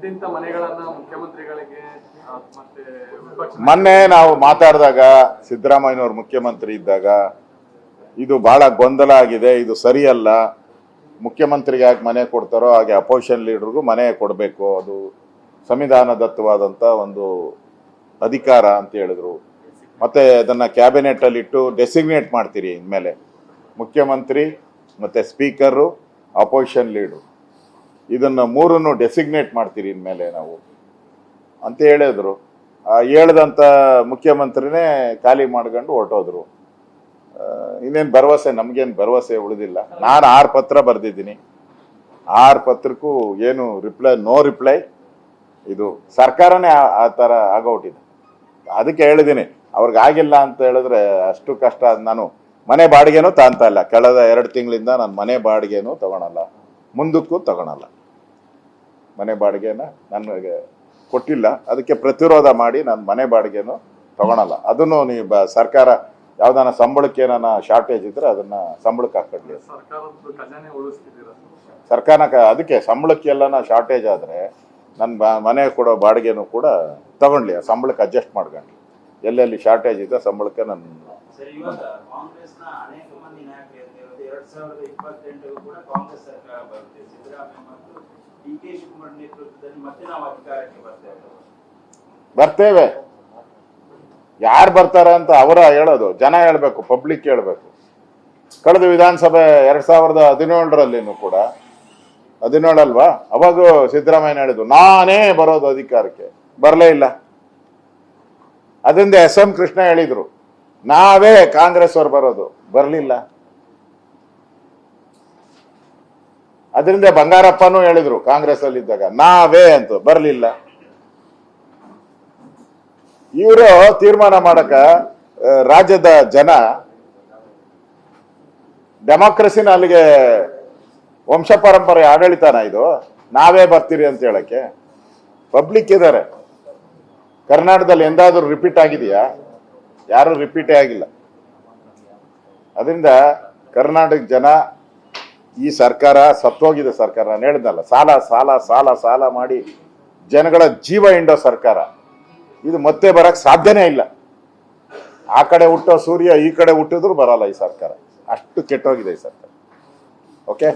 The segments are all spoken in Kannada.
ಇಂತಿಂತ ಮನೆಗಳನ್ನ ಮುಖ್ಯಮಂತ್ರಿಗಳಿಗೆ ಮತ್ತೆ ಮೊನ್ನೆ ನಾವು ಮಾತಾಡಿದಾಗ ಸಿದ್ದರಾಮಯ್ಯನವರು ಮುಖ್ಯಮಂತ್ರಿ ಇದ್ದಾಗ ಇದು ಬಹಳ ಗೊಂದಲ ಆಗಿದೆ, ಇದು ಸರಿಯಲ್ಲ, ಮುಖ್ಯಮಂತ್ರಿಗೆ ಯಾಕೆ ಮನೆ ಕೊಡ್ತಾರೋ ಹಾಗೆ ಅಪೋಸಿಷನ್ ಲೀಡರ್ಗೂ ಮನೆ ಕೊಡಬೇಕು, ಅದು ಸಂವಿಧಾನದತ್ತವಾದಂಥ ಒಂದು ಅಧಿಕಾರ ಅಂತ ಹೇಳಿದ್ರು. ಮತ್ತೆ ಅದನ್ನು ಕ್ಯಾಬಿನೆಟಲ್ಲಿ ಇಟ್ಟು ಡೆಸಿಗ್ನೇಟ್ ಮಾಡ್ತೀರಿ ಇನ್ಮೇಲೆ ಮುಖ್ಯಮಂತ್ರಿ ಮತ್ತು ಸ್ಪೀಕರು ಅಪೋಸಿಷನ್ ಲೀಡ್ರು ಇದನ್ನು ಮೂರನ್ನು ಡೆಸಿಗ್ನೇಟ್ ಮಾಡ್ತೀರಿ ಇನ್ಮೇಲೆ ನಾವು ಅಂತ ಹೇಳಿದ್ರು. ಹೇಳ್ದಂಥ ಮುಖ್ಯಮಂತ್ರಿನೇ ಖಾಲಿ ಮಾಡ್ಕೊಂಡು ಹೊರಟೋದ್ರು. ಇನ್ನೇನು ಭರವಸೆ, ನಮಗೇನು ಭರವಸೆ ಉಳಿದಿಲ್ಲ. ನಾನು 6 ಪತ್ರ ಬರೆದಿದ್ದೀನಿ, 6 ಪತ್ರಕ್ಕೂ ಏನು ರಿಪ್ಲೈ, ನೋ ರಿಪ್ಲೈ. ಇದು ಸರ್ಕಾರನೇ ಆ ಥರ ಆಗೋಟಿದೆ. ಅದಕ್ಕೆ ಹೇಳಿದ್ದೀನಿ, ಅವ್ರಿಗೆ ಆಗಿಲ್ಲ ಅಂತ ಹೇಳಿದ್ರೆ ಅಷ್ಟು ಕಷ್ಟ. ನಾನು ಮನೆ ಬಾಡಿಗೆನೂ ತಾಂತ ಇಲ್ಲ, ಕಳೆದ 2 ತಿಂಗಳಿಂದ ನಾನು ಮನೆ ಬಾಡಿಗೆನೂ ತಗೊಳಲ್ಲ, ಮುಂದಕ್ಕೂ ತಗೊಳಲ್ಲ. ಮನೆ ಬಾಡಿಗೆನ ನನಗೆ ಕೊಟ್ಟಿಲ್ಲ, ಅದಕ್ಕೆ ಪ್ರತಿರೋಧ ಮಾಡಿ ನಾನು ಮನೆ ಬಾಡಿಗೆನೂ ತಗೊಳಲ್ಲ. ಅದನ್ನು ನೀವು ಸರ್ಕಾರ ಯಾವ್ದಾನ ಸಂಬಳಕ್ಕೆ ಏನಾನ ಶಾರ್ಟೇಜ್ ಇದ್ರೆ ಅದನ್ನ ಸಂಬಳಕ್ಕೆ ಹಾಕೊಳ್ಳಿ. ಸರ್ಕಾರ ಅದಕ್ಕೆ ಸಂಬಳಕ್ಕೆ ಎಲ್ಲಾನ ಶಾರ್ಟೇಜ್ ಆದ್ರೆ ನನ್ನ ಮನೆ ಕೊಡೋ ಬಾಡಿಗೆನೂ ಕೂಡ ತಗೊಂಡ್ಲಿ, ಸಂಬಳಕ್ಕೆ ಅಡ್ಜಸ್ಟ್ ಮಾಡ್ಕೊಂಡ್ಲಿ. ಎಲ್ಲೆಲ್ಲಿ ಶಾರ್ಟೇಜ್ ಇದೆ ಸಂಬಳಕ್ಕೆ ನಾನು ಬರ್ತೇವೆ. ಯಾರು ಬರ್ತಾರೆ ಅಂತ ಅವರ ಹೇಳೋದು, ಜನ ಹೇಳ್ಬೇಕು, ಪಬ್ಲಿಕ್ ಹೇಳ್ಬೇಕು. ಕಳೆದ ವಿಧಾನಸಭೆ 2017 ಕೂಡ 17 ಅಲ್ವಾ, ಅವಾಗ ಸಿದ್ದರಾಮಯ್ಯ ಹೇಳಿದ್ರು ನಾನೇ ಬರೋದು ಅಧಿಕಾರಕ್ಕೆ, ಬರಲೇ ಇಲ್ಲ. ಅದರಿಂದ SM ಕೃಷ್ಣ ಹೇಳಿದ್ರು ನಾವೇ ಕಾಂಗ್ರೆಸ್ ಅವ್ರು ಬರೋದು, ಬರಲಿಲ್ಲ. ಅದರಿಂದ ಬಂಗಾರಪ್ಪನೂ ಹೇಳಿದ್ರು ಕಾಂಗ್ರೆಸ್ ಅಲ್ಲಿ ಇದ್ದಾಗ ನಾವೇ ಅಂತ, ಬರಲಿಲ್ಲ. ಇವರು ತೀರ್ಮಾನ ಮಾಡಕ ರಾಜ್ಯದ ಜನ ಡೆಮಾಕ್ರಸಿನ ಅಲ್ಲಿಗೆ ವಂಶ ಪರಂಪರೆ ಆಡಳಿತನ ಇದು, ನಾವೇ ಬರ್ತೀರಿ ಅಂತ ಹೇಳಕ್ಕೆ ಪಬ್ಲಿಕ್ ಇದ್ದಾರೆ. ಕರ್ನಾಟಕದಲ್ಲಿ ಎಂದಾದ್ರೂ ರಿಪೀಟ್ ಆಗಿದೆಯಾ? ಯಾರು ರಿಪೀಟೇ ಆಗಿಲ್ಲ. ಅದರಿಂದ ಕರ್ನಾಟಕ ಜನ ಈ ಸರ್ಕಾರ ಸತ್ತೋಗಿದೆ ಸರ್ಕಾರ. ನಾನು ಹೇಳಿದ್ನಲ್ಲ, ಸಾಲ ಸಾಲ ಸಾಲ ಸಾಲ ಮಾಡಿ ಜನಗಳ ಜೀವ ಹಿಂಡೋ ಸರ್ಕಾರ ಇದು ಮತ್ತೆ ಬರಕ್ ಸಾಧ್ಯನೇ ಇಲ್ಲ. ಆ ಕಡೆ ಹುಟ್ಟೋ ಸೂರ್ಯ ಈ ಕಡೆ ಹುಟ್ಟಿದ್ರು ಬರಲ್ಲ ಈ ಸರ್ಕಾರ, ಅಷ್ಟು ಕೆಟ್ಟೋಗಿದೆ ಈ ಸರ್ಕಾರ. ಓಕೆ,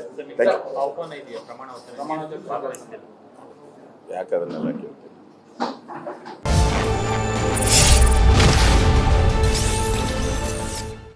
ಯಾಕಂದ್ರೆ